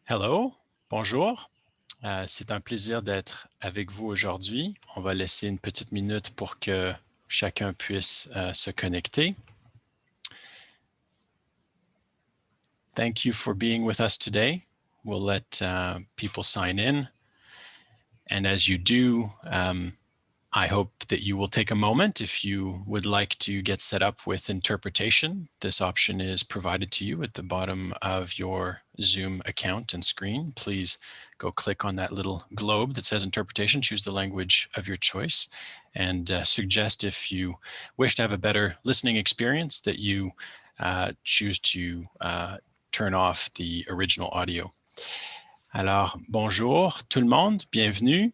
Hello, bonjour. C'est un plaisir d'être avec vous aujourd'hui. On va laisser une petite minute pour que chacun puisse se connecter. Thank you for being with us today. We'll let people sign in. And as you do, I hope that you will take a moment if you would like to get set up with interpretation. This option is provided to you at the bottom of your Zoom account and screen. Please go click on that little globe that says interpretation, choose the language of your choice, and suggest if you wish to have a better listening experience that you choose to turn off the original audio. Alors, bonjour tout le monde, bienvenue.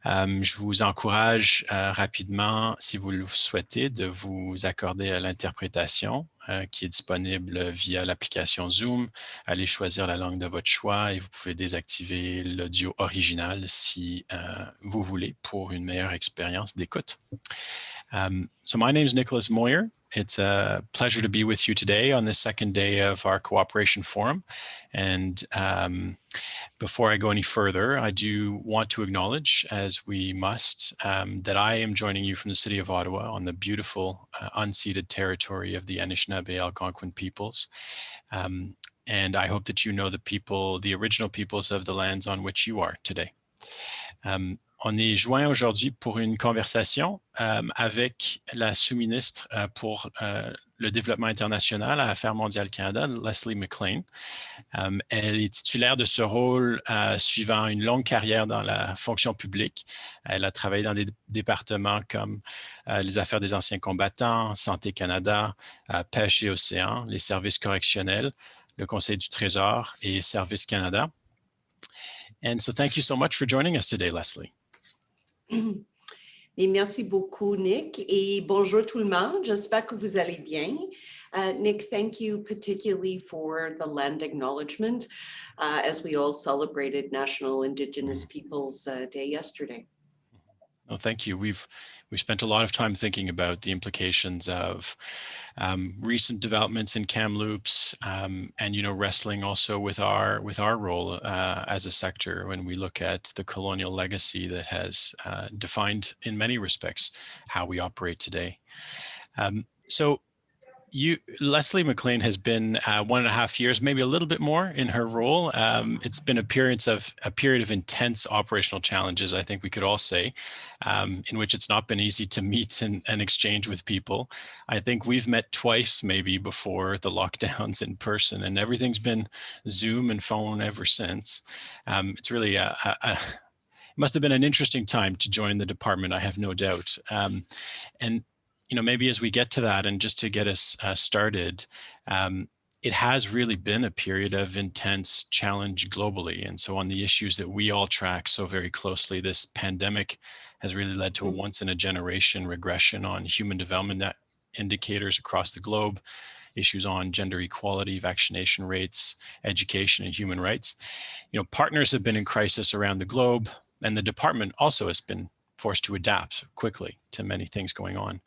Je vous encourage rapidement, si vous le souhaitez, de vous accorder à l'interprétation qui est disponible via l'application Zoom. Allez choisir la langue de votre choix et vous pouvez désactiver l'audio original si vous voulez pour une meilleure expérience d'écoute. So my name is Nicholas Moyer. It's a pleasure to be with you today on the second day of our Cooperation Forum. And before I go any further, I do want to acknowledge, as we must, that I am joining you from the city of Ottawa on the beautiful unceded territory of the Anishinaabe Algonquin peoples. And I hope that you know the original peoples of the lands on which you are today. On est joint aujourd'hui pour une conversation avec la sous-ministre pour le Développement international à Affaires mondiales Canada, Leslie MacLean. Elle est titulaire de ce rôle suivant une longue carrière dans la fonction publique. Elle a travaillé dans des départements comme les affaires des anciens combattants, Santé Canada, Pêche et Océan, les services correctionnels, le Conseil du Trésor et Services Canada. And so thank you so much for joining us today, Leslie. Et merci beaucoup, Nick, et bonjour tout le monde. J'espère que vous allez bien. Nick, thank you particularly for the land acknowledgement as we all celebrated National Indigenous Peoples Day yesterday. Oh, thank you. We've spent a lot of time thinking about the implications of recent developments in Kamloops, and wrestling also with our role as a sector when we look at the colonial legacy that has defined, in many respects, how we operate today. So Leslie MacLean has been 1.5 years, maybe a little bit more in her role. It's been a period of intense operational challenges, I think we could all say, in which it's not been easy to meet and exchange with people. I think we've met twice maybe before the lockdowns in person, and everything's been Zoom and phone ever since. It's really it must have been an interesting time to join the department, I have no doubt. And maybe as we get to that and just to get us started, it has really been a period of intense challenge globally. And so on the issues that we all track so very closely, this pandemic has really led to a once-in-a-generation regression on human development indicators across the globe, issues on gender equality, vaccination rates, education, and human rights. Partners have been in crisis around the globe, and the department also has been forced to adapt quickly to many things going on.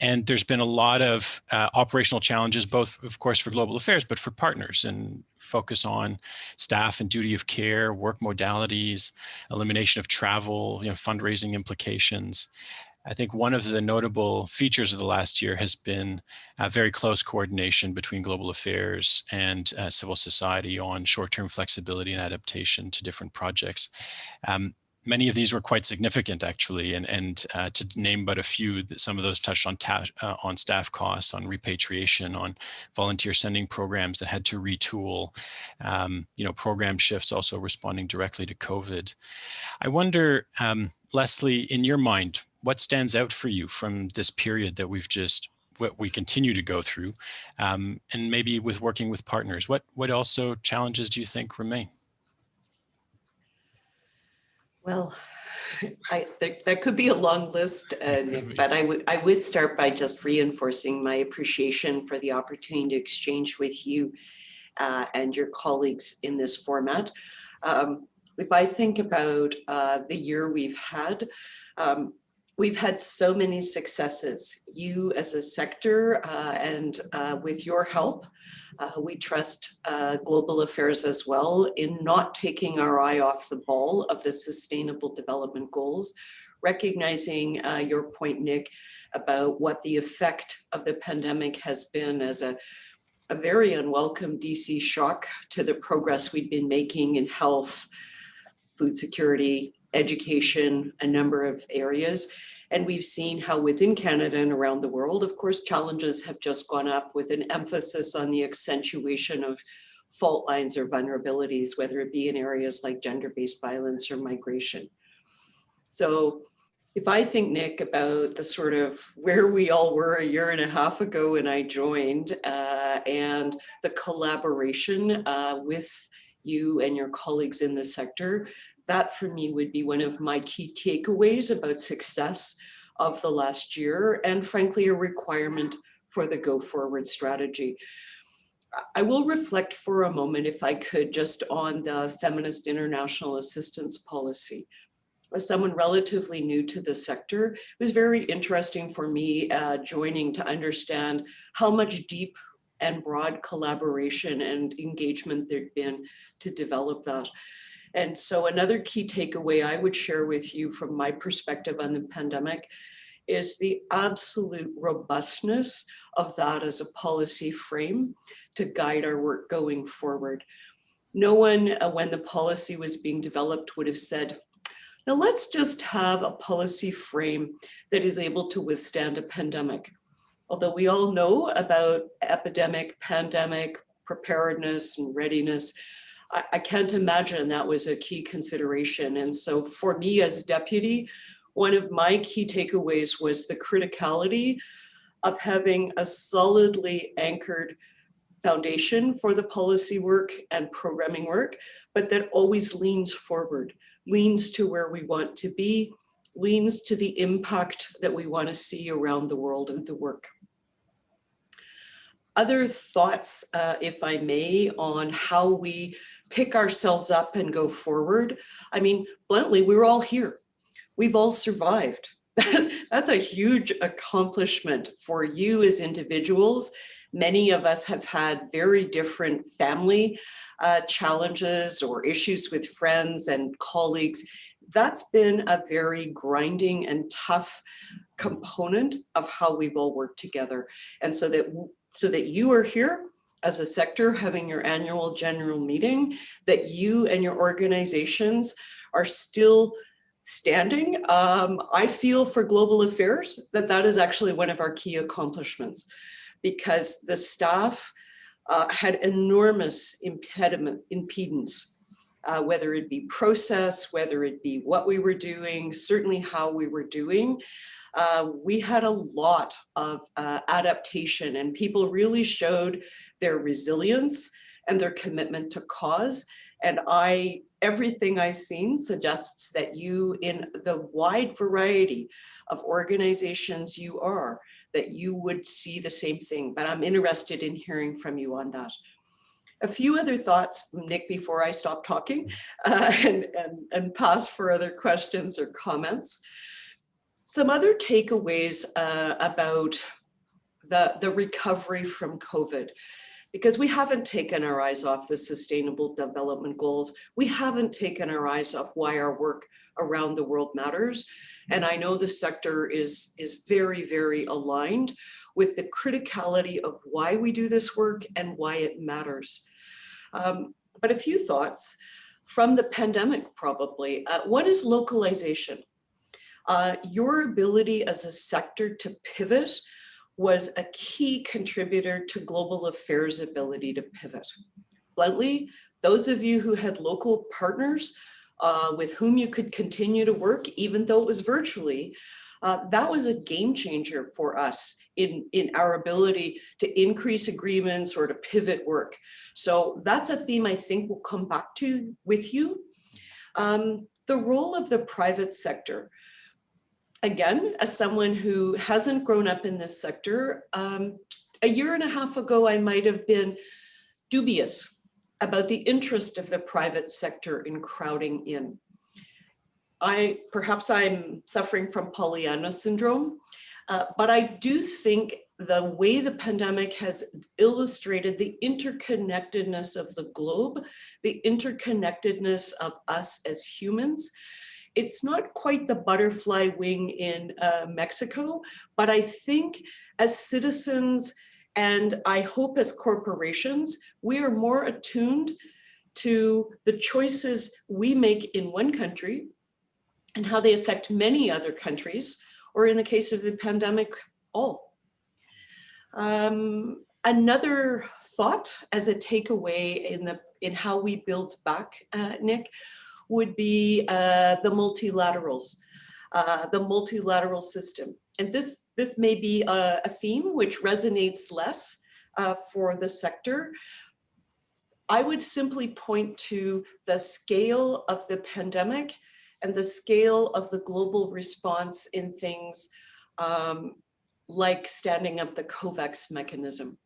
And there's been a lot of operational challenges, both, of course, for global affairs, but for partners, and focus on staff and duty of care, work modalities, elimination of travel, fundraising implications. I think one of the notable features of the last year has been very close coordination between global affairs and civil society on short-term flexibility and adaptation to different projects. Many of these were quite significant, actually, and to name but a few, some of those touched on staff costs, on repatriation, on volunteer sending programs that had to retool, program shifts also responding directly to COVID. I wonder, Leslie, in your mind, what stands out for you from this period that what we continue to go through, and maybe with working with partners? What also challenges do you think remain? Well, there could be a long list, Nick, but I would start by just reinforcing my appreciation for the opportunity to exchange with you and your colleagues in this format. If I think about the year we've had, We've had so many successes. You as a sector and with your help, we trust global affairs as well in not taking our eye off the ball of the Sustainable Development Goals, recognizing your point, Nick, about what the effect of the pandemic has been as a very unwelcome DC shock to the progress we've been making in health, food security, education, a number of areas. And we've seen how within Canada and around the world, of course, challenges have just gone up with an emphasis on the accentuation of fault lines or vulnerabilities, whether it be in areas like gender-based violence or migration. So if I think, Nick, about the sort of where we all were a year and a half ago when I joined and the collaboration with you and your colleagues in the sector, that for me would be one of my key takeaways about success of the last year, and frankly, a requirement for the go forward strategy. I will reflect for a moment, if I could, just on the feminist international assistance policy. As someone relatively new to the sector, it was very interesting for me joining to understand how much deep and broad collaboration and engagement there'd been to develop that. And so another key takeaway I would share with you from my perspective on the pandemic is the absolute robustness of that as a policy frame to guide our work going forward. No one, when the policy was being developed, would have said, now let's just have a policy frame that is able to withstand a pandemic. Although we all know about epidemic, pandemic, preparedness and readiness, I can't imagine that was a key consideration. And so for me as deputy, one of my key takeaways was the criticality of having a solidly anchored foundation for the policy work and programming work, but that always leans forward, leans to where we want to be, leans to the impact that we want to see around the world of the work. Other thoughts, if I may, on how we pick ourselves up and go forward. I mean, bluntly, we're all here. We've all survived. That's a huge accomplishment for you as individuals. Many of us have had very different family challenges or issues with friends and colleagues. That's been a very grinding and tough component of how we've all worked together. And so that you are here as a sector having your annual general meeting, that you and your organizations are still standing. I feel for global affairs that is actually one of our key accomplishments, because the staff had enormous impedance, whether it be process, whether it be what we were doing, certainly how we were doing. We had a lot of adaptation, and people really showed their resilience and their commitment to cause. And everything I've seen suggests that you, in the wide variety of organizations you are, that you would see the same thing. But I'm interested in hearing from you on that. A few other thoughts, Nick, before I stop talking and pass for other questions or comments. Some other takeaways about the recovery from COVID, because we haven't taken our eyes off the Sustainable Development Goals. We haven't taken our eyes off why our work around the world matters. And I know the sector is very, very aligned with the criticality of why we do this work and why it matters. But a few thoughts from the pandemic, probably. One is localization. Your ability as a sector to pivot was a key contributor to global affairs' ability to pivot. Bluntly, those of you who had local partners with whom you could continue to work, even though it was virtually, that was a game changer for us in our ability to increase agreements or to pivot work. So that's a theme I think we'll come back to with you. The role of the private sector. Again, as someone who hasn't grown up in this sector, a year and a half ago, I might have been dubious about the interest of the private sector in crowding in. perhaps I'm suffering from Pollyanna syndrome, but I do think the way the pandemic has illustrated the interconnectedness of the globe, the interconnectedness of us as humans. It's not quite the butterfly wing in Mexico, but I think as citizens, and I hope as corporations, we are more attuned to the choices we make in one country and how they affect many other countries, or in the case of the pandemic, all. Another thought as a takeaway in how we build back, Nick, would be the multilateral system. And this may be a theme which resonates less for the sector. I would simply point to the scale of the pandemic and the scale of the global response in things like standing up the COVAX mechanism,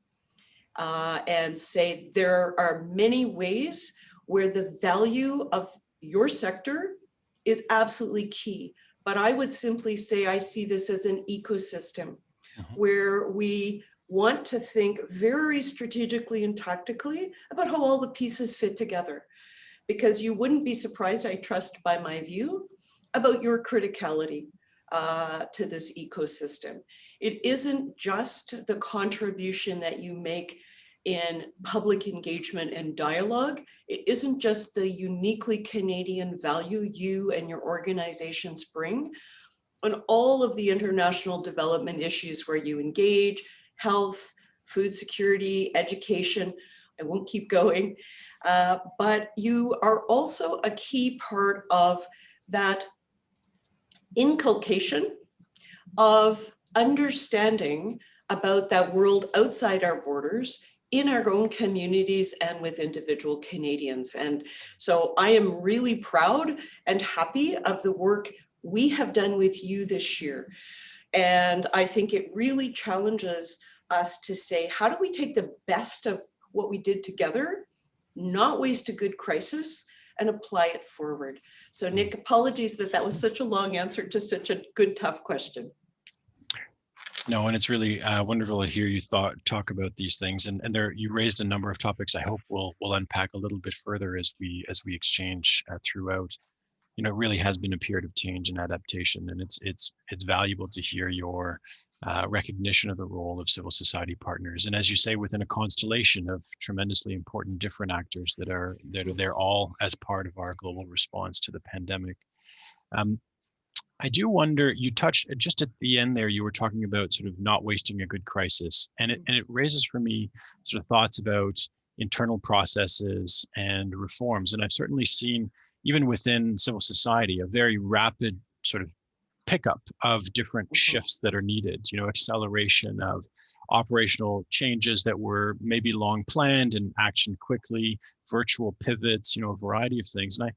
and say there are many ways where the value of your sector is absolutely key. But I would simply say I see this as an ecosystem where we want to think very strategically and tactically about how all the pieces fit together. Because you wouldn't be surprised, I trust, by my view, about your criticality to this ecosystem. It isn't just the contribution that you make in public engagement and dialogue. It isn't just the uniquely Canadian value you and your organizations bring on all of the international development issues where you engage: health, food security, education. I won't keep going, but you are also a key part of that inculcation of understanding about that world outside our borders, in our own communities and with individual Canadians. And so I am really proud and happy of the work we have done with you this year. And I think it really challenges us to say, how do we take the best of what we did together, not waste a good crisis, and apply it forward? So Nick, apologies that was such a long answer to such a good, tough question. No, and it's really wonderful to hear you talk about these things, and there you raised a number of topics I hope we'll unpack a little bit further as we exchange throughout. You know, it really has been a period of change and adaptation, and it's valuable to hear your recognition of the role of civil society partners, and as you say, within a constellation of tremendously important different actors that are there all as part of our global response to the pandemic. I do wonder, you touched just at the end there, you were talking about sort of not wasting a good crisis. And it raises for me sort of thoughts about internal processes and reforms. And I've certainly seen, even within civil society, a very rapid sort of pickup of different shifts that are needed, you know, acceleration of operational changes that were maybe long planned and action quickly, virtual pivots, you know, a variety of things. And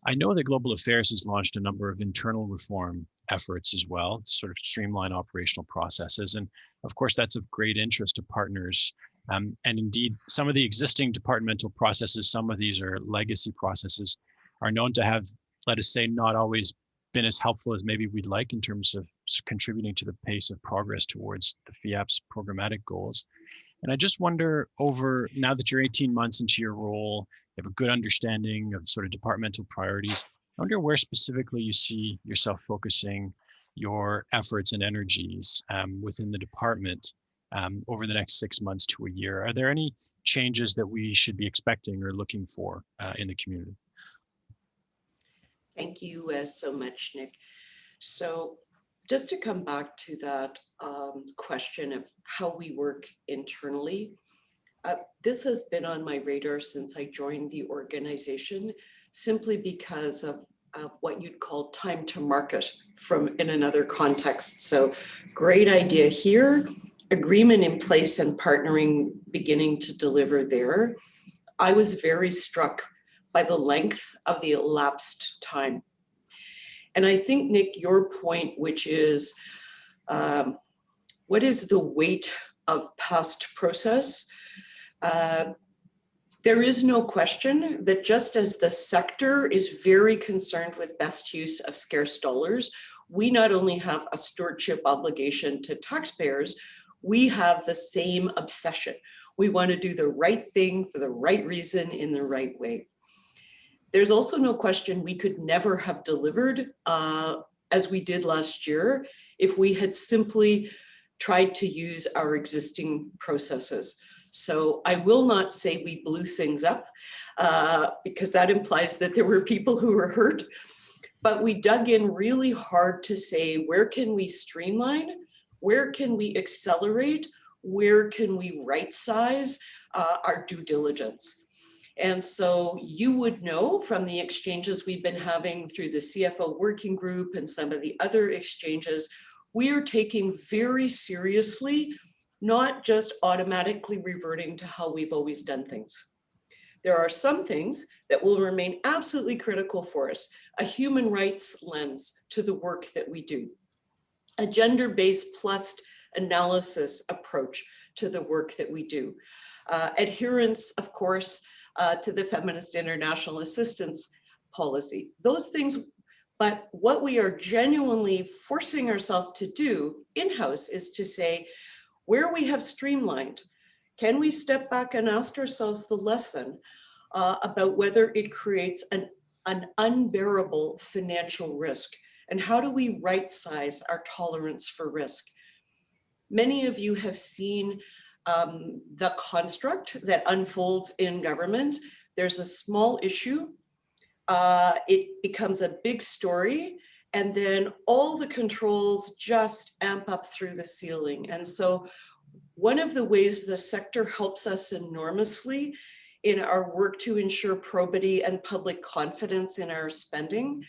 I know that Global Affairs has launched a number of internal reform efforts as well to sort of streamline operational processes. And of course, that's of great interest to partners. And indeed, some of the existing departmental processes, some of these are legacy processes, are known to have, let us say, not always been as helpful as maybe we'd like in terms of contributing to the pace of progress towards the FIAP's programmatic goals. And I just wonder, over now that you're 18 months into your role, you have a good understanding of sort of departmental priorities. I wonder where specifically you see yourself focusing your efforts and energies within the department over the next 6 months to a year. Are there any changes that we should be expecting or looking for in the community? Thank you so much, Nick. So just to come back to that question of how we work internally, this has been on my radar since I joined the organization, simply because of what you'd call time to market from in another context. So great idea here, agreement in place and partnering beginning to deliver there. I was very struck by the length of the elapsed time. And I think, Nick, your point, which is what is the weight of past process? There is no question that just as the sector is very concerned with best use of scarce dollars, we not only have a stewardship obligation to taxpayers, we have the same obsession. We want to do the right thing for the right reason in the right way. There's also no question we could never have delivered as we did last year if we had simply tried to use our existing processes. So I will not say we blew things up because that implies that there were people who were hurt, but we dug in really hard to say, where can we streamline? Where can we accelerate? Where can we right size our due diligence? And so you would know from the exchanges we've been having through the CFO working group and some of the other exchanges, we are taking very seriously, not just automatically reverting to how we've always done things. There are some things that will remain absolutely critical for us, a human rights lens to the work that we do, a gender-based plus analysis approach to the work that we do, adherence, of course, to the feminist international assistance policy, those things. But what we are genuinely forcing ourselves to do in-house is to say, where we have streamlined, can we step back and ask ourselves the lesson about whether it creates an unbearable financial risk? And how do we right size our tolerance for risk? Many of you have seen the construct that unfolds in government. There's a small issue, it becomes a big story, and then all the controls just amp up through the ceiling. And so one of the ways the sector helps us enormously in our work to ensure probity and public confidence in our spending,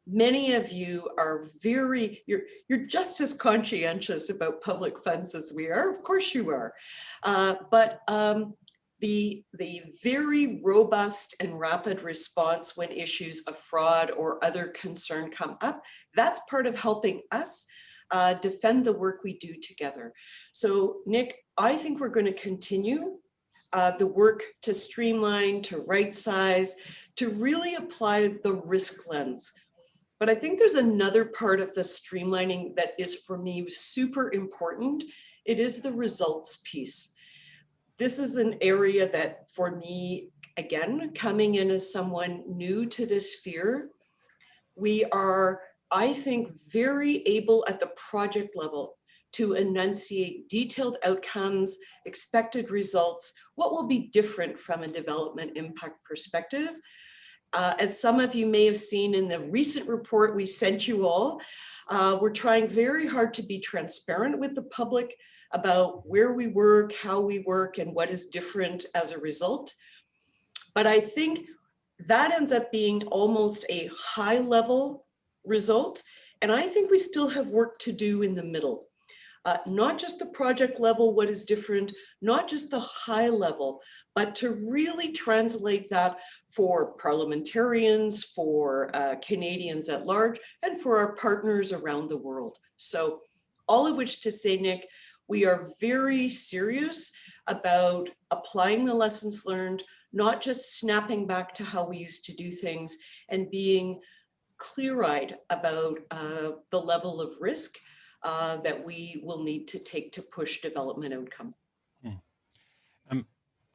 many of you are you're just as conscientious about public funds as we are. Of course you are. But the very robust and rapid response when issues of fraud or other concern come up, that's part of helping us defend the work we do together. So Nick, I think we're going to continue the work to streamline, to right size, to really apply the risk lens. But I think there's another part of the streamlining that is, for me, super important. It is the results piece. This is an area that, for me, again, coming in as someone new to this sphere, we are, I think, very able at the project level to enunciate detailed outcomes, expected results, what will be different from a development impact perspective. As some of you may have seen in the recent report we sent you all, we're trying very hard to be transparent with the public about where we work, how we work, and what is different as a result. But I think that ends up being almost a high level result. And I think we still have work to do in the middle. Not just the project level, what is different, not just the high level, but to really translate that for parliamentarians, for Canadians at large, and for our partners around the world. So all of which to say, Nick, we are very serious about applying the lessons learned, not just snapping back to how we used to do things, and being clear-eyed about the level of risk that we will need to take to push development outcome.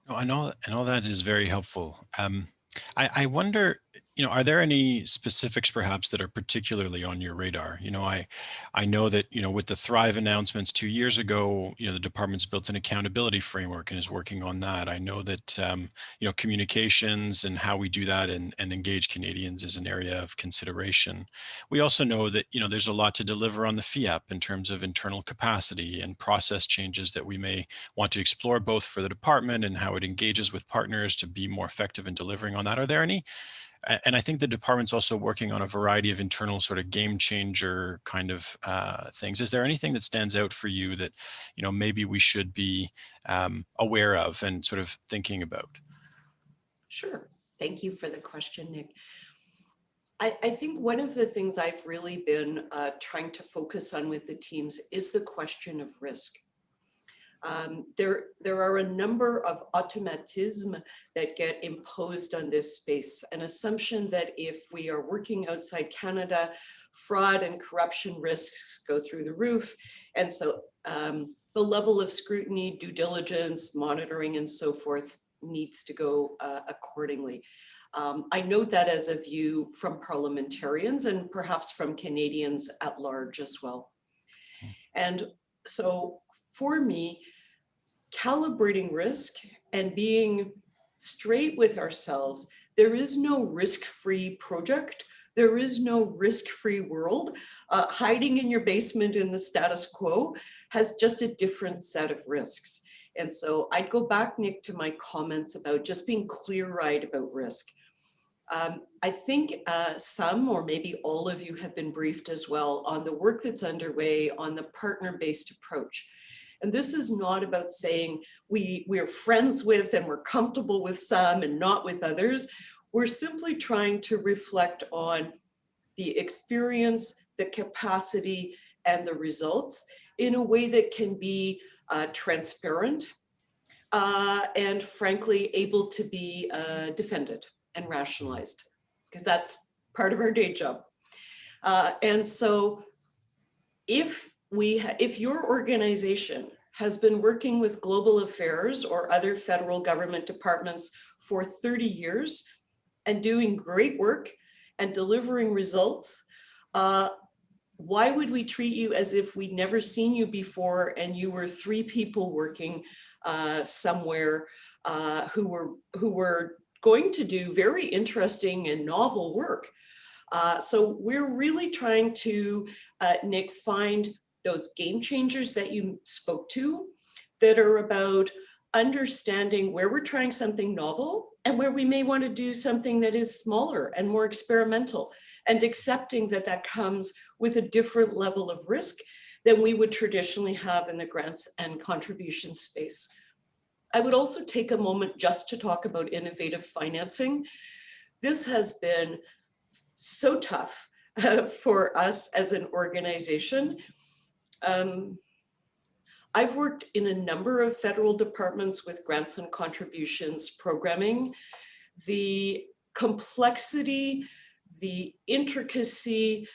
I know that is very helpful. I wonder, are there any specifics perhaps that are particularly on your radar? I know that, with the Thrive announcements 2 years ago, the department's built an accountability framework and is working on that. I know that, communications and how we do that and engage Canadians is an area of consideration. We also know that, there's a lot to deliver on the FIAP in terms of internal capacity and process changes that we may want to explore both for the department and how it engages with partners to be more effective in delivering on that. Are there any? And I think the department's also working on a variety of internal sort of game changer kind of things. Is there anything that stands out for you that, maybe we should be aware of and sort of thinking about? Sure. Thank you for the question, Nick. I think one of the things I've really been trying to focus on with the teams is the question of risk. There are a number of automatisms that get imposed on this space. An assumption that if we are working outside Canada, fraud and corruption risks go through the roof. And so the level of scrutiny, due diligence, monitoring, and so forth needs to go accordingly. I note that as a view from parliamentarians and perhaps from Canadians at large as well. And so for me, calibrating risk and being straight with ourselves, there is no risk-free project. There is no risk-free world. Hiding in your basement in the status quo has just a different set of risks. And so I'd go back, Nick, to my comments about just being clear-eyed about risk. I think some or maybe all of you have been briefed as well on the work that's underway on the partner-based approach. And this is not about saying we're friends with and we're comfortable with some and not with others. We're simply trying to reflect on the experience, the capacity, and the results in a way that can be transparent and frankly able to be defended and rationalized, because that's part of our day job. And so if your organization has been working with global affairs or other federal government departments for 30 years and doing great work and delivering results, why would we treat you as if we'd never seen you before and you were 3 people working somewhere who were going to do very interesting and novel work? So we're really trying to, Nick, find those game changers that you spoke to that are about understanding where we're trying something novel and where we may want to do something that is smaller and more experimental, and accepting that that comes with a different level of risk than we would traditionally have in the grants and contribution space. I would also take a moment just to talk about innovative financing. This has been so tough for us as an organization. I've worked in a number of federal departments with grants and contributions programming. The complexity, the intricacy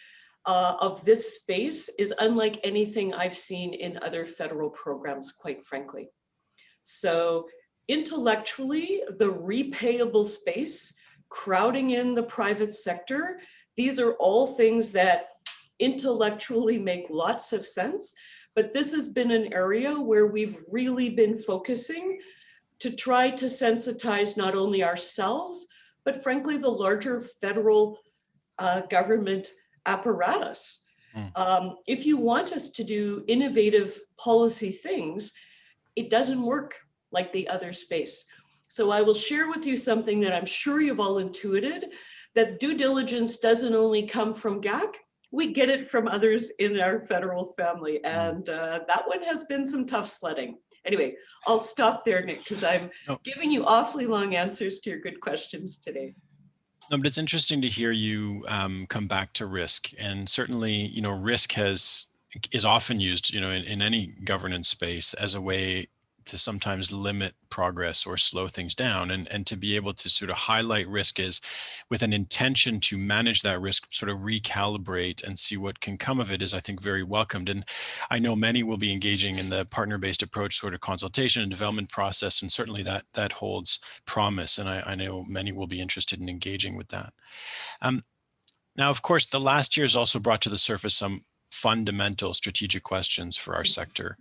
of this space is unlike anything I've seen in other federal programs, quite frankly. So intellectually, the repayable space, crowding in the private sector, these are all things that intellectually make lots of sense, but this has been an area where we've really been focusing to try to sensitize not only ourselves, but frankly, the larger federal government apparatus. If you want us to do innovative policy things, it doesn't work like the other space. So I will share with you something that I'm sure you've all intuited, that due diligence doesn't only come from GAC, we get it from others in our federal family. And that one has been some tough sledding. Anyway, I'll stop there, Nick, because I'm giving you awfully long answers to your good questions today. No, but it's interesting to hear you come back to risk. And certainly, risk is often used, in any governance space as a way to sometimes limit progress or slow things down, and to be able to sort of highlight risk is with an intention to manage that risk, sort of recalibrate and see what can come of it is, I think, very welcomed. And I know many will be engaging in the partner-based approach sort of consultation and development process, and certainly that holds promise. And I know many will be interested in engaging with that. Now, of course, the last year has also brought to the surface some fundamental strategic questions for our sector.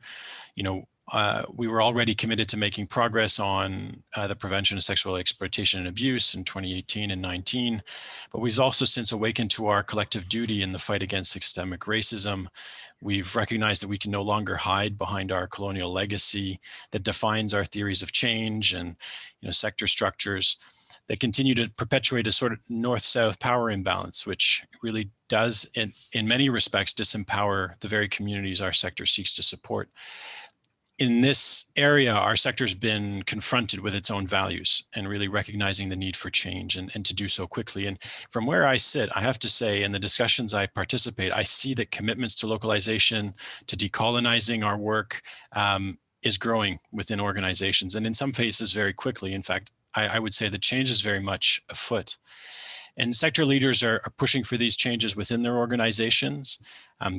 We were already committed to making progress on the prevention of sexual exploitation and abuse in 2018 and 19, but we've also since awakened to our collective duty in the fight against systemic racism. We've recognized that we can no longer hide behind our colonial legacy that defines our theories of change and sector structures that continue to perpetuate a sort of north-south power imbalance, which really does, in many respects, disempower the very communities our sector seeks to support. In this area, our sector's been confronted with its own values and really recognizing the need for change and to do so quickly. And from where I sit, I have to say, in the discussions I participate, I see that commitments to localization, to decolonizing our work, is growing within organizations, and in some cases very quickly. In fact, I would say the change is very much afoot. And sector leaders are pushing for these changes within their organizations.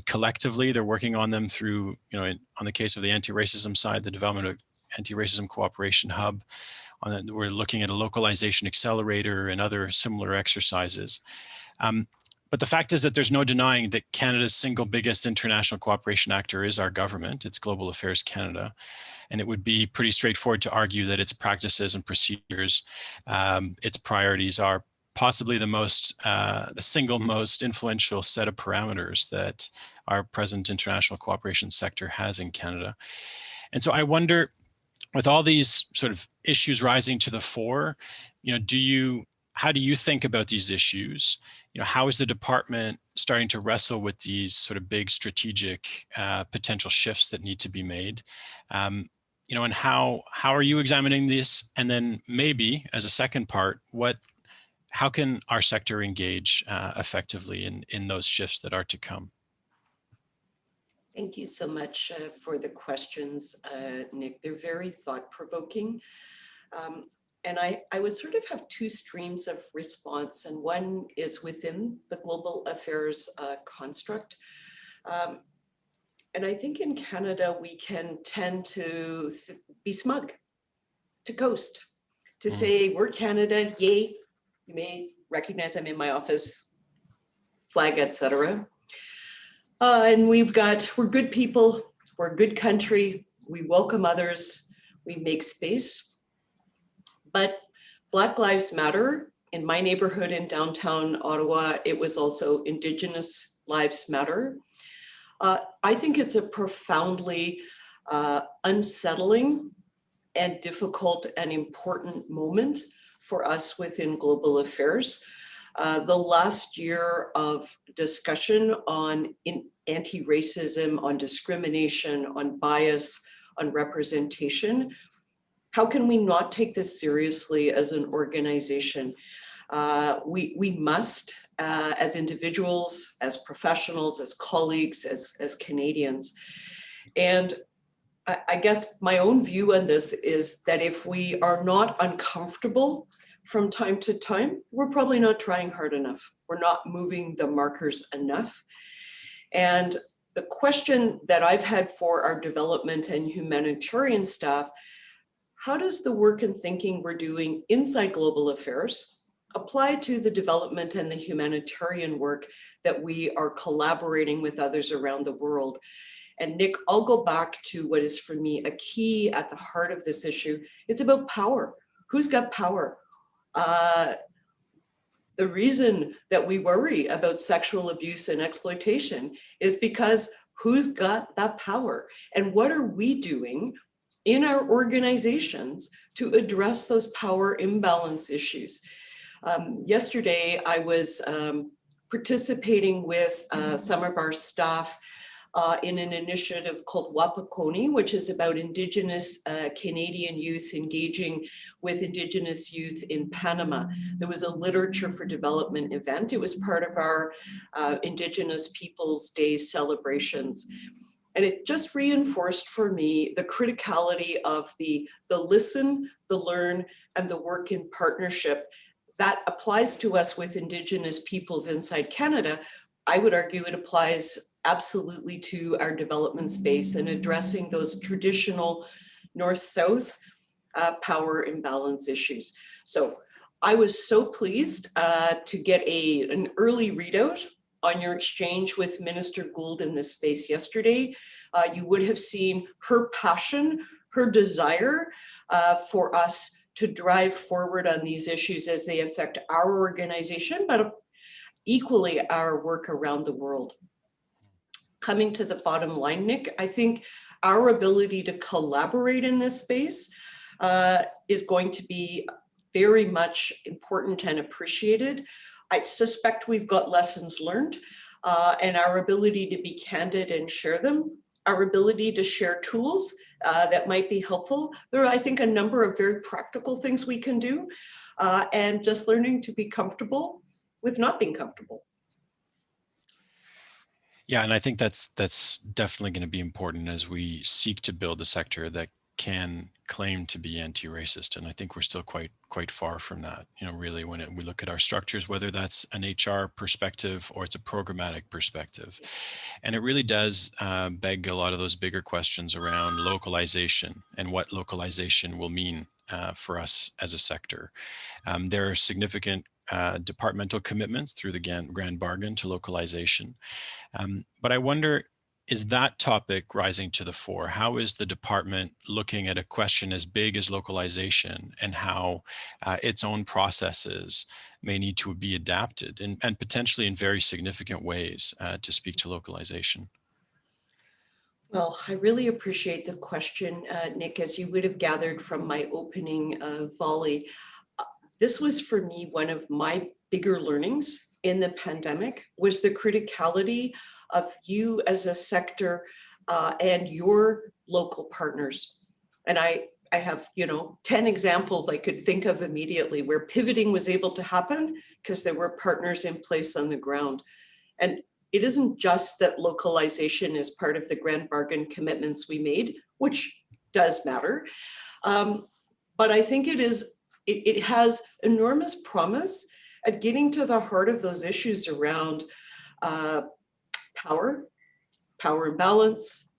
Collectively, they're working on them through, on the case of the anti-racism side, the development of anti-racism cooperation hub. We're looking at a localization accelerator and other similar exercises. But the fact is that there's no denying that Canada's single biggest international cooperation actor is our government. It's Global Affairs Canada. And it would be pretty straightforward to argue that its practices and procedures, its priorities are possibly the single most influential set of parameters that our present international cooperation sector has in Canada. And so I wonder, with all these sort of issues rising to the fore, how do you think about these issues? How is the department starting to wrestle with these sort of big strategic potential shifts that need to be made? And how are you examining this? And then maybe as a second part, how can our sector engage effectively in those shifts that are to come? Thank you so much for the questions, Nick. They're very thought-provoking. And I would sort of have two streams of response, and one is within the global affairs construct. And I think in Canada, we can tend to be smug, to coast, to say, we're Canada, yay. You may recognize I'm in my office, flag, etc. And we're good people, we're a good country, we welcome others, we make space. But Black Lives Matter, in my neighborhood in downtown Ottawa, it was also Indigenous Lives Matter. I think it's a profoundly unsettling and difficult and important moment for us within global affairs. The last year of discussion on anti-racism, on discrimination, on bias, on representation, how can we not take this seriously as an organization? We must, as individuals, as professionals, as colleagues, as Canadians. And I guess my own view on this is that if we are not uncomfortable from time to time, we're probably not trying hard enough. We're not moving the markers enough. And the question that I've had for our development and humanitarian staff, how does the work and thinking we're doing inside global affairs apply to the development and the humanitarian work that we are collaborating with others around the world? And Nick, I'll go back to what is for me a key at the heart of this issue. It's about power. Who's got power? The reason that we worry about sexual abuse and exploitation is because who's got that power? And what are we doing in our organizations to address those power imbalance issues? Yesterday, I was participating with some of our staff in an initiative called Wapakoni, which is about Indigenous Canadian youth engaging with Indigenous youth in Panama. There was a Literature for Development event. It was part of our Indigenous Peoples Day celebrations. And it just reinforced for me the criticality of the listen, the learn, and the work in partnership that applies to us with Indigenous peoples inside Canada. I would argue it applies absolutely to our development space and addressing those traditional north-south power imbalance issues. So I was so pleased to get an early readout on your exchange with Minister Gould in this space yesterday. You would have seen her passion, her desire for us to drive forward on these issues as they affect our organization, but equally our work around the world. Coming to the bottom line, Nick, I think our ability to collaborate in this space is going to be very much important and appreciated. I suspect we've got lessons learned and our ability to be candid and share them, our ability to share tools that might be helpful. There are, I think, a number of very practical things we can do and just learning to be comfortable with not being comfortable. Yeah, and I think that's definitely going to be important as we seek to build a sector that can claim to be anti-racist, and I think we're still quite far from that. You know, really, when we look at our structures, whether that's an HR perspective or it's a programmatic perspective, and it really does beg a lot of those bigger questions around localization and what localization will mean for us as a sector. There are significant departmental commitments through the Grand Bargain to localization. But I wonder, is that topic rising to the fore? How is the department looking at a question as big as localization and how its own processes may need to be adapted and potentially in very significant ways to speak to localization? Well, I really appreciate the question, Nick. As you would have gathered from my opening volley, this was for me one of my bigger learnings in the pandemic was the criticality of you as a sector and your local partners. And I have, 10 examples I could think of immediately where pivoting was able to happen because there were partners in place on the ground. And it isn't just that localization is part of the Grand Bargain commitments we made, which does matter. But I think it has enormous promise at getting to the heart of those issues around power imbalance,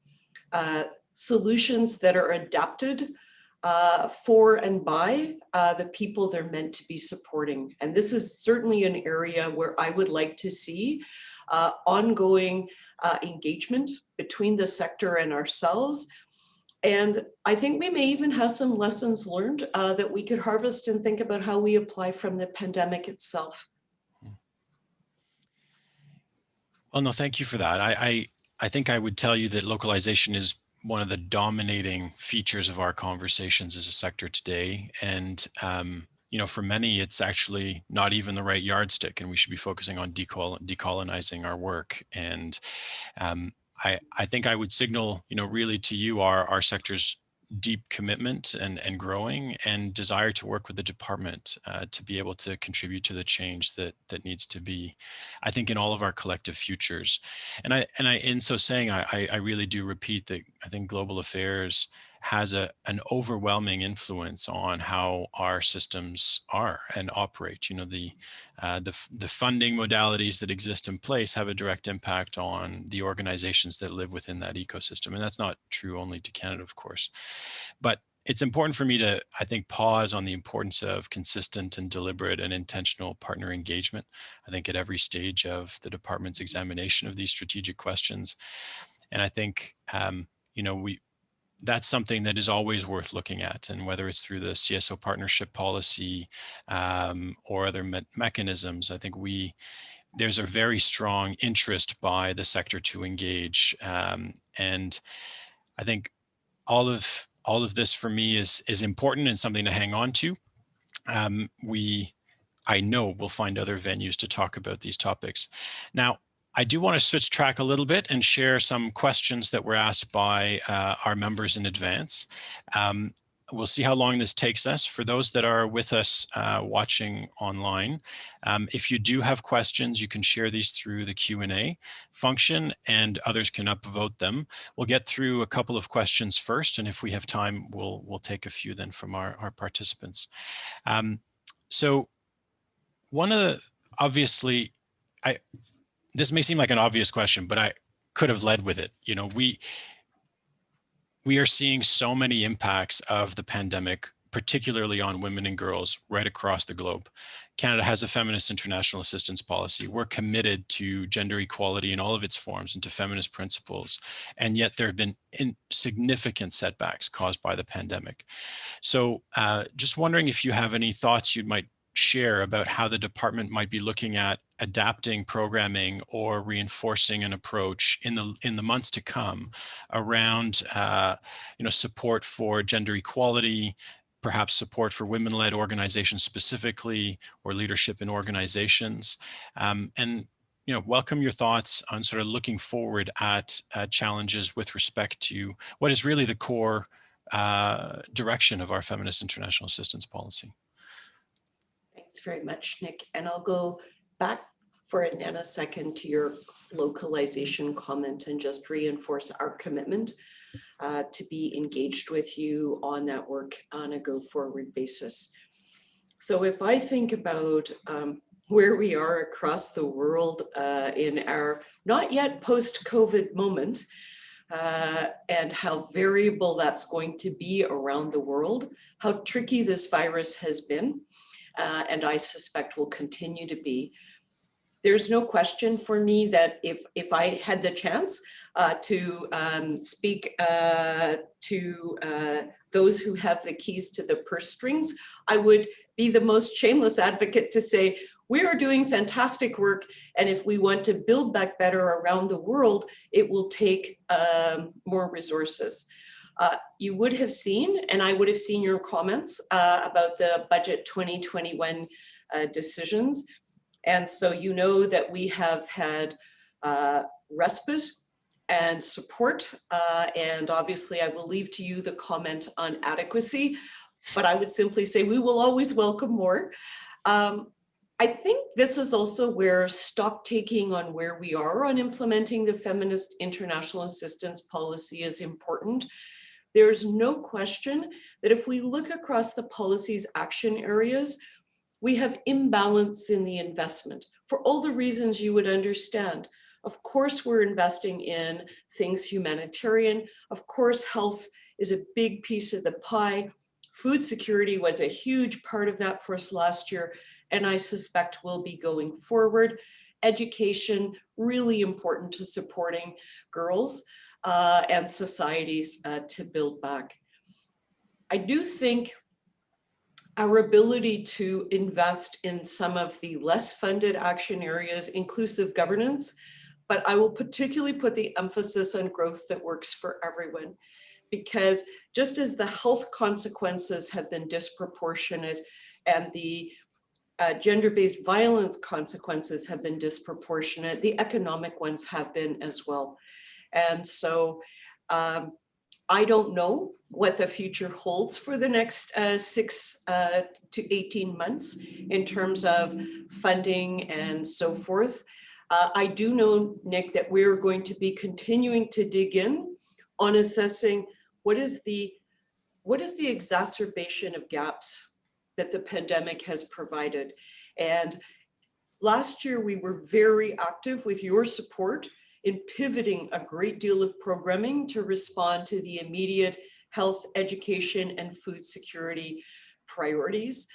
solutions that are adapted for and by the people they're meant to be supporting. And this is certainly an area where I would like to see ongoing engagement between the sector and ourselves. And I think we may even have some lessons learned that we could harvest and think about how we apply from the pandemic itself. Well, no, thank you for that. I think I would tell you that localization is one of the dominating features of our conversations as a sector today. And, for many, it's actually not even the right yardstick, and we should be focusing on decolonizing our work. And I think I would signal, really to you our sector's deep commitment and growing and desire to work with the department to be able to contribute to the change that needs to be, I think, in all of our collective futures. And I in so saying, I really do repeat that I think global affairs has an overwhelming influence on how our systems are and operate. The funding modalities that exist in place have a direct impact on the organizations that live within that ecosystem. And that's not true only to Canada, of course. But it's important for me to, I think, pause on the importance of consistent and deliberate and intentional partner engagement. I think at every stage of the department's examination of these strategic questions. And I think, that's something that is always worth looking at. And whether it's through the CSO partnership policy or other mechanisms, I think there's a very strong interest by the sector to engage. And I think all of this for me is important and something to hang on to. I know we'll find other venues to talk about these topics. Now, I do want to switch track a little bit and share some questions that were asked by our members in advance. We'll see how long this takes us. For those that are with us watching online, if you do have questions, you can share these through the Q&A function and others can upvote them. We'll get through a couple of questions first, and if we have time, we'll take a few then from our participants. So one of the, obviously, this may seem like an obvious question, but I could have led with it. We are seeing so many impacts of the pandemic, particularly on women and girls right across the globe. Canada has a feminist international assistance policy. We're committed to gender equality in all of its forms and to feminist principles. And yet there have been significant setbacks caused by the pandemic. So just wondering if you have any thoughts you might share about how the department might be looking at adapting programming or reinforcing an approach in the months to come around support for gender equality, perhaps support for women-led organizations specifically, or leadership in organizations, and welcome your thoughts on sort of looking forward at challenges with respect to what is really the core direction of our feminist international assistance policy. Thanks very much, Nick. And I'll go back for a nanosecond to your localization comment and just reinforce our commitment to be engaged with you on that work on a go-forward basis. So if I think about where we are across the world in our not yet post-COVID moment, and how variable that's going to be around the world, how tricky this virus has been, and I suspect will continue to be. There's no question for me that if I had the chance to speak to those who have the keys to the purse strings, I would be the most shameless advocate to say, we are doing fantastic work, and if we want to build back better around the world, it will take more resources. You would have seen, and I would have seen your comments about the budget 2021 decisions. And so you know that we have had respite and support, and obviously I will leave to you the comment on adequacy, but I would simply say we will always welcome more. I think this is also where stock taking on where we are on implementing the feminist international assistance policy is important. There's no question that if we look across the policy's action areas, we have imbalance in the investment for all the reasons you would understand. Of course, we're investing in things humanitarian. Of course, health is a big piece of the pie. Food security was a huge part of that for us last year, and I suspect will be going forward. Education, really important to supporting girls and societies to build back. I do think our ability to invest in some of the less funded action areas, inclusive governance, but I will particularly put the emphasis on growth that works for everyone, because just as the health consequences have been disproportionate and the gender-based violence consequences have been disproportionate, the economic ones have been as well. And so I don't know what the future holds for the next 6 to 18 months in terms of funding and so forth. I do know, Nick, that we're going to be continuing to dig in on assessing what is the exacerbation of gaps that the pandemic has provided. And last year, we were very active with your support in pivoting a great deal of programming to respond to the immediate health, education, and food security priorities.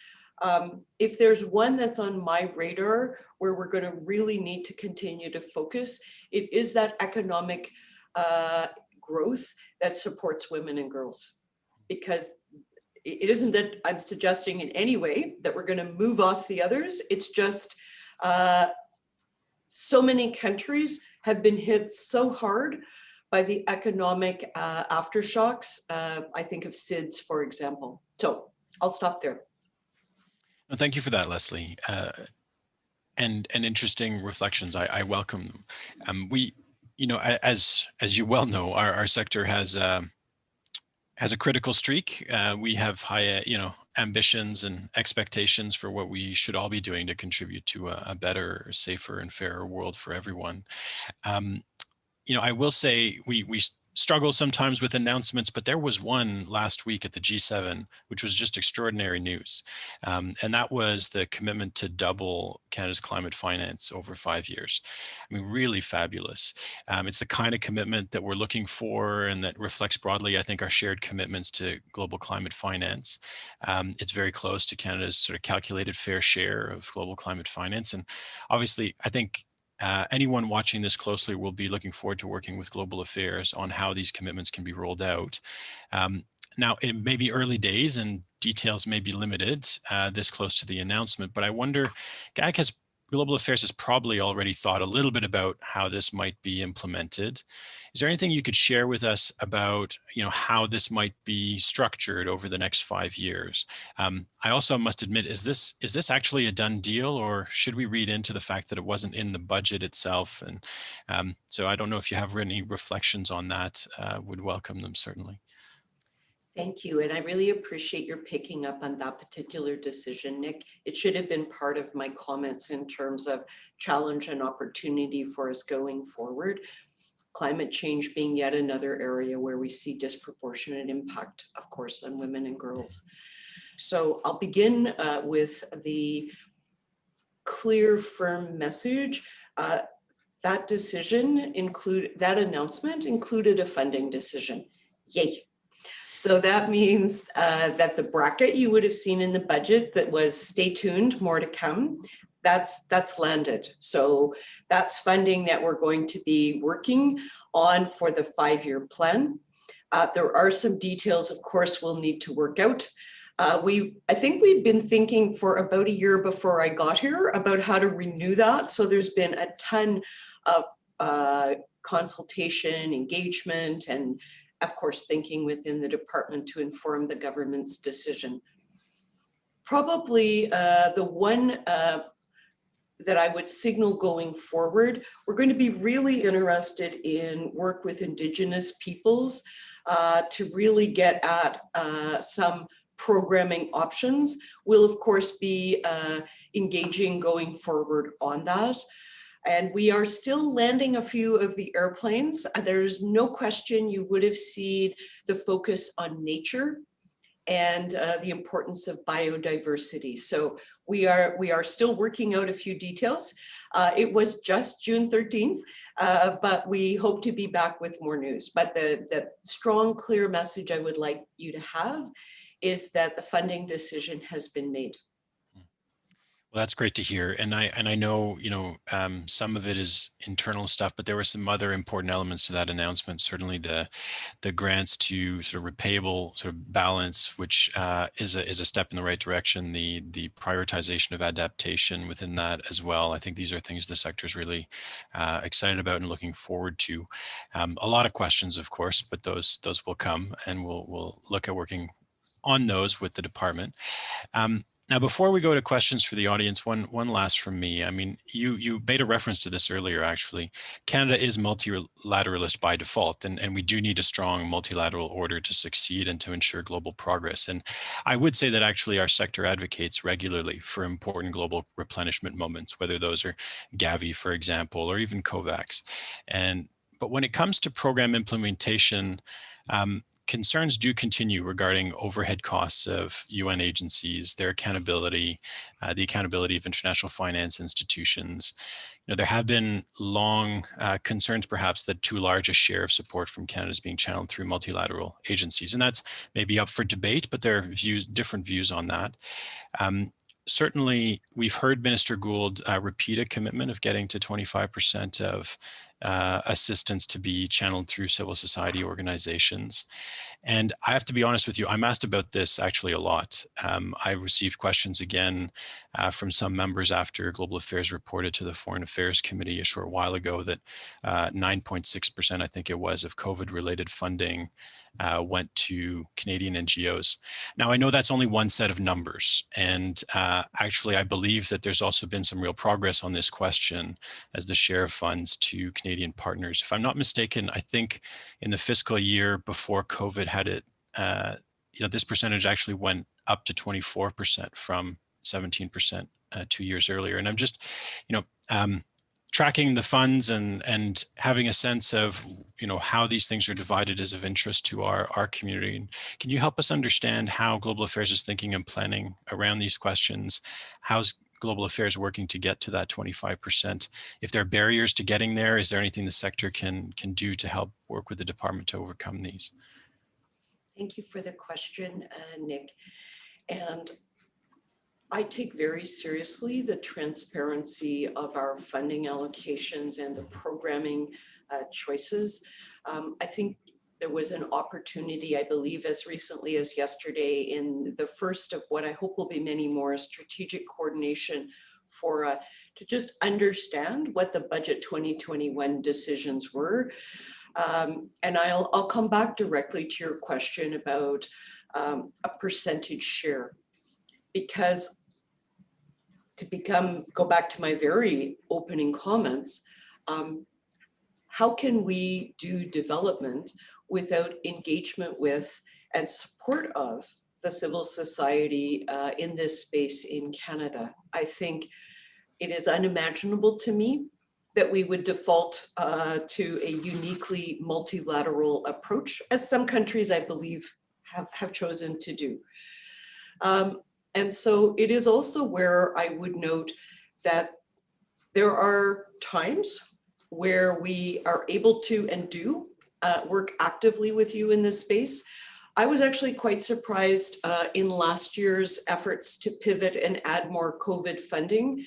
If there's one that's on my radar where we're going to really need to continue to focus, it is that economic growth that supports women and girls. Because it isn't that I'm suggesting in any way that we're going to move off the others. It's just so many countries have been hit so hard by the economic aftershocks. I think of SIDS, for example. So I'll stop there. No, thank you for that, Leslie. And interesting reflections. I welcome them. We, you know, as you well know, our sector has a critical streak. We have high, ambitions and expectations for what we should all be doing to contribute to a better, safer, and fairer world for everyone. I will say we struggle sometimes with announcements, but there was one last week at the G7, which was just extraordinary news. And that was the commitment to double Canada's climate finance over 5 years. I mean, really fabulous. It's the kind of commitment that we're looking for and that reflects broadly, I think, our shared commitments to global climate finance. It's very close to Canada's sort of calculated fair share of global climate finance. And obviously, I think anyone watching this closely will be looking forward to working with Global Affairs on how these commitments can be rolled out. Now, it may be early days and details may be limited this close to the announcement, but I wonder, Global Affairs has probably already thought a little bit about how this might be implemented. Is there anything you could share with us about, how this might be structured over the next 5 years? I also must admit, is this actually a done deal, or should we read into the fact that it wasn't in the budget itself? And so I don't know if you have any reflections on that. Would welcome them, certainly. Thank you. And I really appreciate your picking up on that particular decision, Nick. It should have been part of my comments in terms of challenge and opportunity for us going forward. Climate change being yet another area where we see disproportionate impact, of course, on women and girls. So I'll begin with the clear, firm message. That announcement included a funding decision. Yay. So that means that the bracket you would have seen in the budget that was stay tuned, more to come, that's landed. So that's funding that we're going to be working on for the 5-year plan. There are some details, of course, we'll need to work out. I think we've been thinking for about a year before I got here about how to renew that. So there's been a ton of consultation, engagement, and of course, thinking within the department to inform the government's decision. Probably the one that I would signal going forward, we're going to be really interested in work with Indigenous peoples to really get at some programming options. We'll of course be engaging going forward on that. And we are still landing a few of the airplanes. There's no question you would have seen the focus on nature and the importance of biodiversity. So we are still working out a few details. It was just June 13th, but we hope to be back with more news. But the strong, clear message I would like you to have is that the funding decision has been made. Well, that's great to hear, and I know some of it is internal stuff, but there were some other important elements to that announcement. Certainly, the grants to sort of repayable sort of balance, which is a step in the right direction. The prioritization of adaptation within that as well. I think these are things the sector is really excited about and looking forward to. A lot of questions, of course, but those will come, and we'll look at working on those with the department. Now, before we go to questions for the audience, one last from me. I mean, you made a reference to this earlier, actually. Canada is multilateralist by default, and we do need a strong multilateral order to succeed and to ensure global progress. And I would say that actually our sector advocates regularly for important global replenishment moments, whether those are Gavi, for example, or even COVAX. But when it comes to program implementation, concerns do continue regarding overhead costs of UN agencies, their accountability, the accountability of international finance institutions. There have been long concerns, perhaps, that too large a share of support from Canada is being channeled through multilateral agencies, and that's maybe up for debate. But there are different views on that. Certainly, we've heard Minister Gould repeat a commitment of getting to 25% of assistance to be channeled through civil society organizations. And I have to be honest with you, I'm asked about this actually a lot. I received questions again from some members after Global Affairs reported to the Foreign Affairs Committee a short while ago that 9.6%, I think it was, of COVID-related funding went to Canadian NGOs. Now, I know that's only one set of numbers. And actually, I believe that there's also been some real progress on this question as the share of funds to Canadian partners. If I'm not mistaken, I think in the fiscal year before COVID had it, this percentage actually went up to 24% from 17% 2 years earlier. And I'm just, tracking the funds and having a sense of, how these things are divided is of interest to our community. And can you help us understand how Global Affairs is thinking and planning around these questions? How's Global Affairs working to get to that 25%? If there are barriers to getting there, is there anything the sector can do to help work with the department to overcome these? Thank you for the question, Nick. And I take very seriously the transparency of our funding allocations and the programming choices. I think there was an opportunity, I believe, as recently as yesterday in the first of what I hope will be many more strategic coordination for to just understand what the budget 2021 decisions were. And I'll come back directly to your question about a percentage share, because go back to my very opening comments, how can we do development without engagement with and support of the civil society in this space in Canada. I think it is unimaginable to me that we would default to a uniquely multilateral approach, as some countries, I believe, have chosen to do. And so it is also where I would note that there are times where we are able to and do work actively with you in this space. I was actually quite surprised in last year's efforts to pivot and add more COVID funding.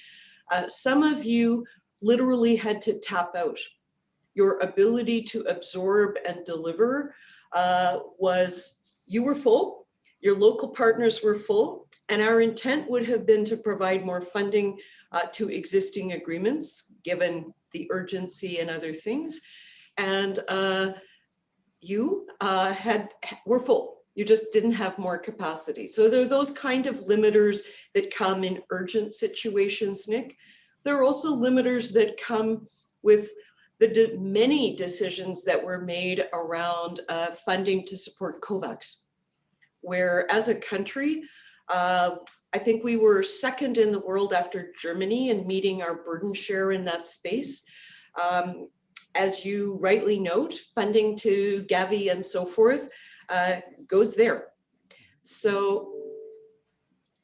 Some of you literally had to tap out. Your ability to absorb and deliver you were full, your local partners were full, and our intent would have been to provide more funding to existing agreements, given the urgency and other things. And you were full. You just didn't have more capacity. So there are those kind of limiters that come in urgent situations, Nick. There are also limiters that come with the many decisions that were made around funding to support COVAX, where as a country, I think we were second in the world after Germany in meeting our burden share in that space. As you rightly note, funding to Gavi and so forth goes there. So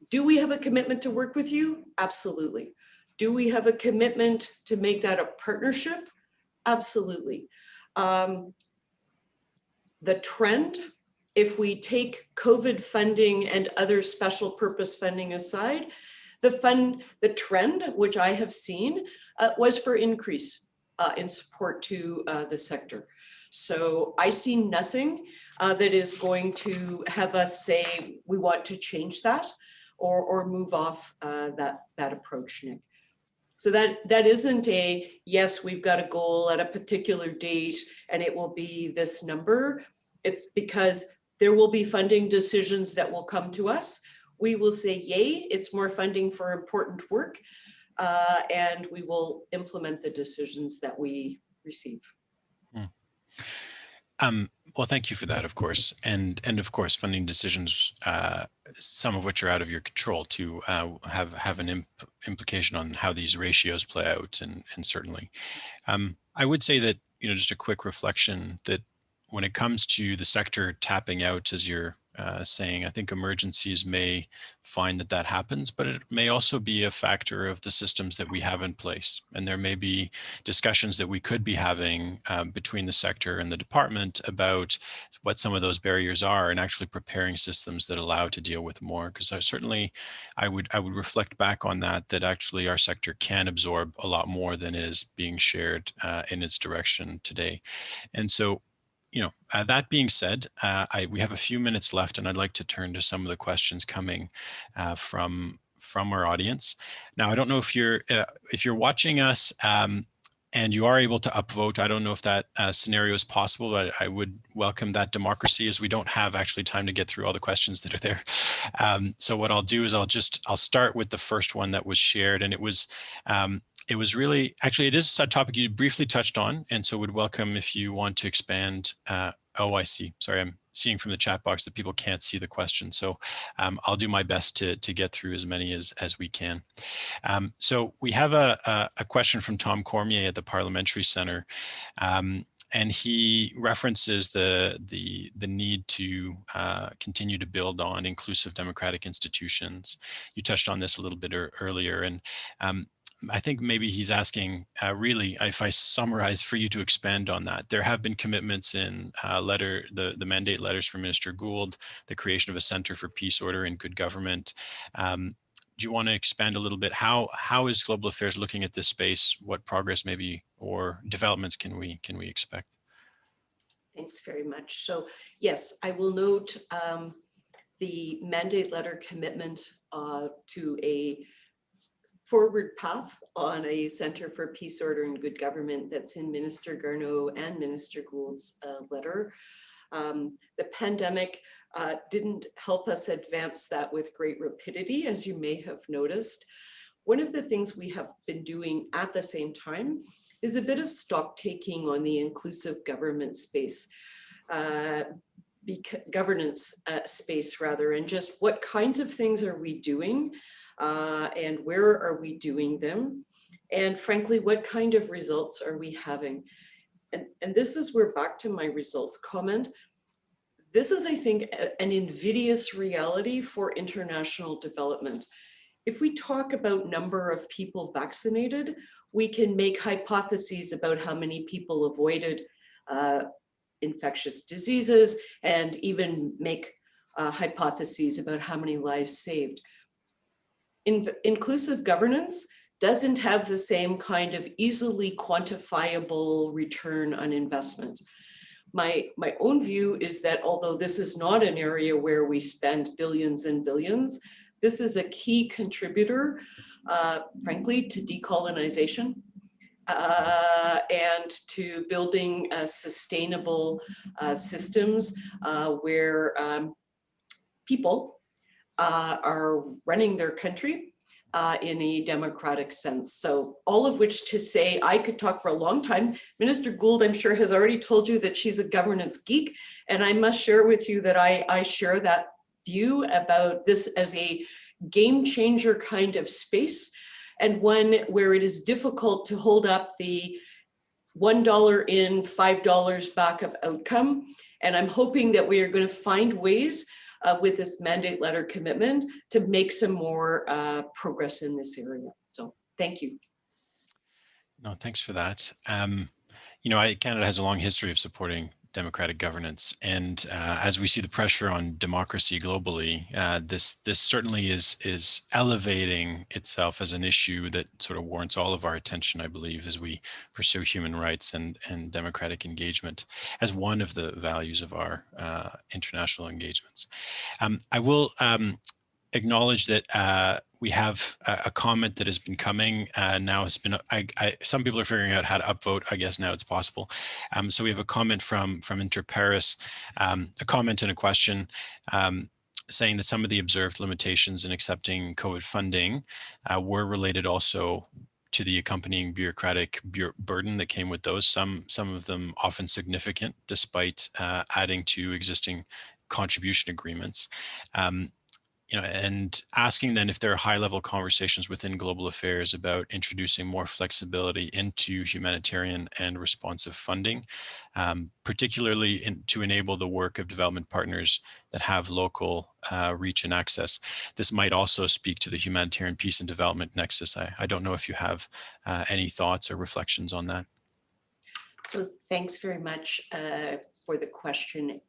do we have a commitment to work with you? Absolutely. Do we have a commitment to make that a partnership? Absolutely. The trend, if we take COVID funding and other special purpose funding aside, the trend, which I have seen, was for increase in support to the sector. So I see nothing that is going to have us say we want to change that or move off that approach, Nick. So that isn't a, yes, we've got a goal at a particular date and it will be this number. It's because there will be funding decisions that will come to us. We will say, yay, it's more funding for important work, and we will implement the decisions that we receive. Well, thank you for that, of course. And of course, funding decisions, some of which are out of your control, to have an implication on how these ratios play out. And certainly, I would say that, just a quick reflection that when it comes to the sector tapping out, as you're saying, I think emergencies may find that happens, but it may also be a factor of the systems that we have in place. And there may be discussions that we could be having between the sector and the department about what some of those barriers are, and actually preparing systems that allow to deal with more. Because I would reflect back on that actually our sector can absorb a lot more than is being shared in its direction today. And so, that being said, we have a few minutes left, and I'd like to turn to some of the questions coming from our audience. Now, I don't know if you're watching us and you are able to upvote. I don't know if that scenario is possible, but I would welcome that democracy, as we don't have actually time to get through all the questions that are there. So what I'll do is I'll start with the first one that was shared, and it was really, actually, it is a topic you briefly touched on, and so would welcome if you want to expand. Oh, I see. Sorry, I'm seeing from the chat box that people can't see the question. So I'll do my best to get through as many as we can. So we have a question from Tom Cormier at the Parliamentary Centre. And he references the need to continue to build on inclusive democratic institutions. You touched on this a little bit earlier, and I think maybe he's asking, really, if I summarize, for you to expand on that. There have been commitments in the mandate letters from Minister Gould, the creation of a Centre for Peace, Order and Good Government. Do you want to expand a little bit? How is Global Affairs looking at this space? What progress maybe or developments can we expect? Thanks very much. So yes, I will note the mandate letter commitment to a forward path on a Centre for Peace, Order and Good Government that's in Minister Garneau and Minister Gould's letter. The pandemic didn't help us advance that with great rapidity, as you may have noticed. One of the things we have been doing at the same time is a bit of stock taking on the inclusive government space. governance space rather, and just what kinds of things are we doing and where are we doing them? And frankly, what kind of results are we having? And this is where, back to my results comment, this is, I think, an invidious reality for international development. If we talk about number of people vaccinated, we can make hypotheses about how many people avoided infectious diseases and even make hypotheses about how many lives saved. Inclusive governance doesn't have the same kind of easily quantifiable return on investment. My own view is that although this is not an area where we spend billions and billions, this is a key contributor, frankly, to decolonization and to building sustainable systems where people are running their country in a democratic sense. So all of which to say, I could talk for a long time. Minister Gould, I'm sure, has already told you that she's a governance geek, and I must share with you that I share that view about this as a game changer kind of space, and one where it is difficult to hold up the $1 in, $5 back of outcome. And I'm hoping that we are going to find ways with this mandate letter commitment to make some more progress in this area. So thank you. No, thanks for that. Canada has a long history of supporting democratic governance, and as we see the pressure on democracy globally, this certainly is elevating itself as an issue that sort of warrants all of our attention, I believe, as we pursue human rights and democratic engagement as one of the values of our international engagements. I will acknowledge that we have a comment that has been coming. Now it's been, some people are figuring out how to upvote. I guess now it's possible. So we have a comment from Inter Pares, a comment and a question saying that some of the observed limitations in accepting COVID funding were related also to the accompanying bureaucratic burden that came with those. Some of them often significant, despite adding to existing contribution agreements. And asking then if there are high-level conversations within global affairs about introducing more flexibility into humanitarian and responsive funding, particularly to enable the work of development partners that have local reach and access. This might also speak to the humanitarian peace and development nexus. I don't know if you have any thoughts or reflections on that. So thanks very much for the question.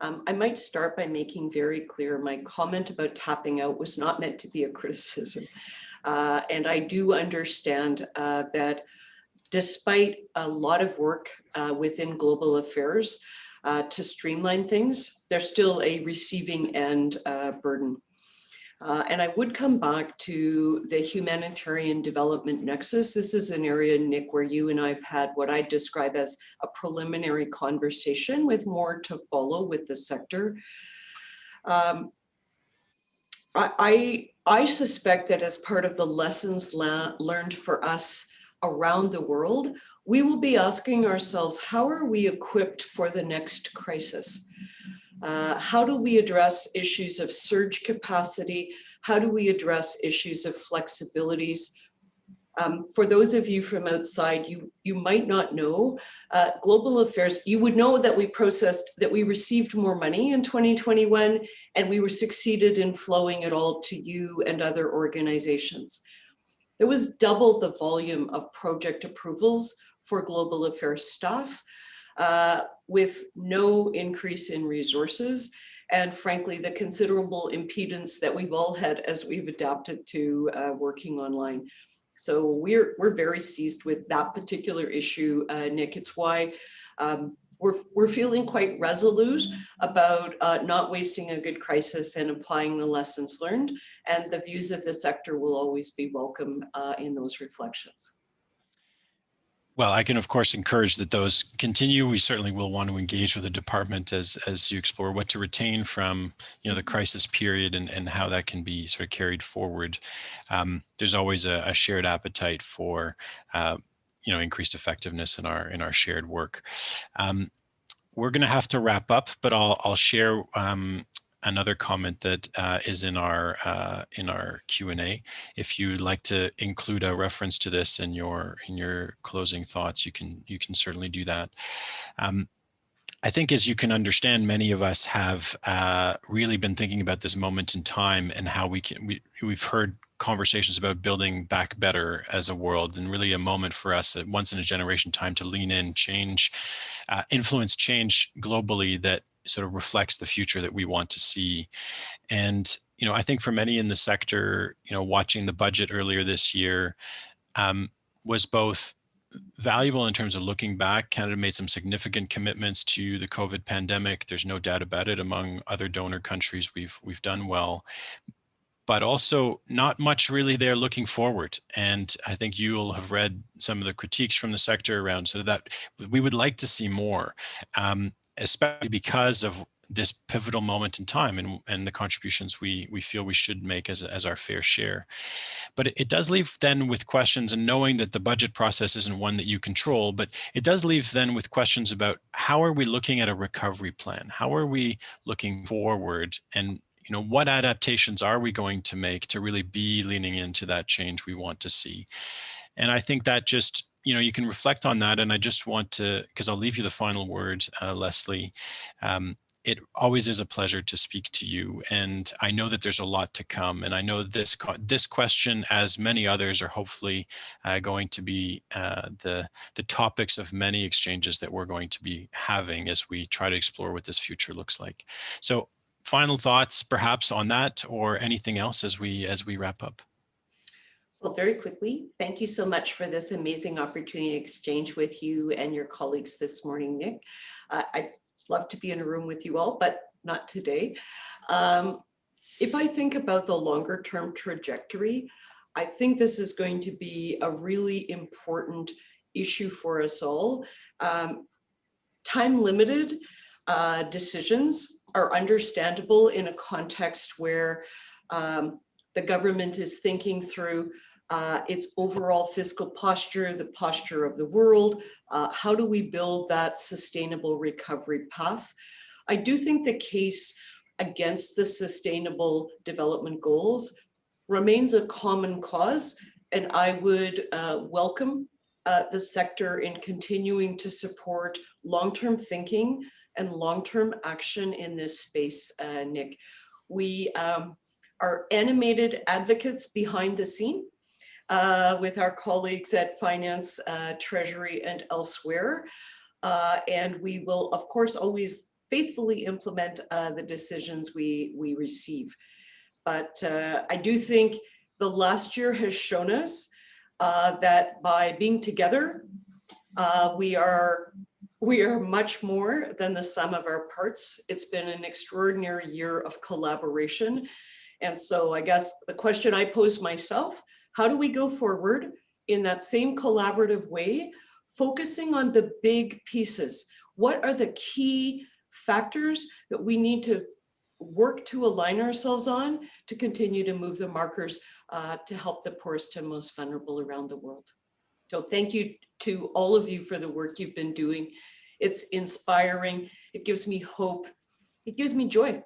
I might start by making very clear my comment about tapping out was not meant to be a criticism. And I do understand that despite a lot of work within global affairs to streamline things, there's still a receiving end burden. And I would come back to the humanitarian development nexus. This is an area, Nick, where you and I've had what I describe as a preliminary conversation with more to follow with the sector. I suspect that as part of the lessons learned for us around the world, we will be asking ourselves, how are we equipped for the next crisis? How do we address issues of surge capacity? How do we address issues of flexibilities? For those of you from outside, you might not know, global affairs, you would know that we received more money in 2021, and we were succeeded in flowing it all to you and other organizations. There was double the volume of project approvals for global affairs staff, with no increase in resources, and frankly, the considerable impedance that we've all had as we've adapted to working online. So we're very seized with that particular issue, Nick. It's why we're feeling quite resolute about not wasting a good crisis and applying the lessons learned, and the views of the sector will always be welcome in those reflections. Well, I can, of course, encourage that those continue. We certainly will want to engage with the department as you explore what to retain from, the crisis period and how that can be sort of carried forward. There's always a shared appetite for, increased effectiveness in our shared work. we're going to have to wrap up, but I'll share another comment that is in our Q&A. If you'd like to include a reference to this in your closing thoughts, you can certainly do that. I think, as you can understand, many of us have really been thinking about this moment in time and how we've heard conversations about building back better as a world, and really a moment for us at once in a generation time to lean in, change, influence change globally that sort of reflects the future that we want to see. And, I think for many in the sector, watching the budget earlier this year was both valuable in terms of looking back. Canada made some significant commitments to the COVID pandemic. There's no doubt about it. Among other donor countries, we've done well, but also not much really there looking forward. And I think you'll have read some of the critiques from the sector around sort of that we would like to see more, especially because of this pivotal moment in time and the contributions we feel we should make as our fair share. But it does leave then with questions, and knowing that the budget process isn't one that you control, but it does leave then with questions about how are we looking at a recovery plan? How are we looking forward? And what adaptations are we going to make to really be leaning into that change we want to see? And I think that just, you can reflect on that. And I just want to, because I'll leave you the final word, Leslie. It always is a pleasure to speak to you. And I know that there's a lot to come. And I know this question, as many others, are hopefully going to be the topics of many exchanges that we're going to be having as we try to explore what this future looks like. So final thoughts perhaps on that, or anything else as we wrap up? Well, very quickly, thank you so much for this amazing opportunity to exchange with you and your colleagues this morning, Nick. I'd love to be in a room with you all, but not today. If I think about the longer term trajectory, I think this is going to be a really important issue for us all. Time limited decisions are understandable in a context where the government is thinking through its overall fiscal posture, the posture of the world. How do we build that sustainable recovery path? I do think the case against the sustainable development goals remains a common cause, and I would welcome the sector in continuing to support long-term thinking and long-term action in this space, Nick. We are animated advocates behind the scene with our colleagues at Finance, Treasury, and elsewhere. And we will, of course, always faithfully implement the decisions we receive. But I do think the last year has shown us that by being together, we are much more than the sum of our parts. It's been an extraordinary year of collaboration. And so I guess the question I pose myself, how do we go forward in that same collaborative way, focusing on the big pieces? What are the key factors that we need to work to align ourselves on to continue to move the markers to help the poorest and most vulnerable around the world? So thank you to all of you for the work you've been doing. It's inspiring. It gives me hope. It gives me joy.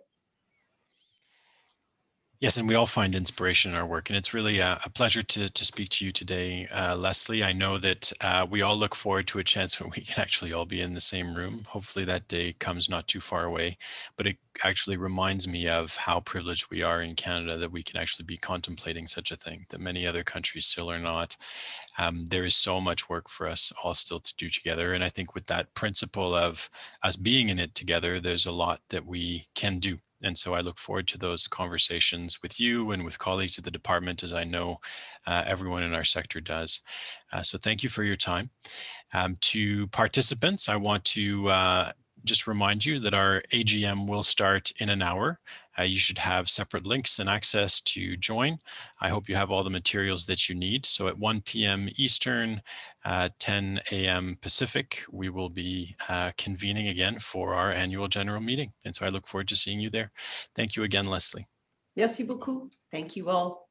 Yes, and we all find inspiration in our work, and it's really a pleasure to speak to you today, Leslie. I know that we all look forward to a chance when we can actually all be in the same room. Hopefully that day comes not too far away, but it actually reminds me of how privileged we are in Canada that we can actually be contemplating such a thing, that many other countries still are not. There is so much work for us all still to do together, and I think with that principle of us being in it together, there's a lot that we can do. And so I look forward to those conversations with you and with colleagues at the department, as I know everyone in our sector does. So thank you for your time. To participants, I want to just remind you that our AGM will start in an hour. You should have separate links and access to join. I hope you have all the materials that you need. So at 1 p.m. Eastern, 10 a.m. Pacific, we will be convening again for our annual general meeting. And so I look forward to seeing you there. Thank you again, Leslie. Merci beaucoup. Thank you all.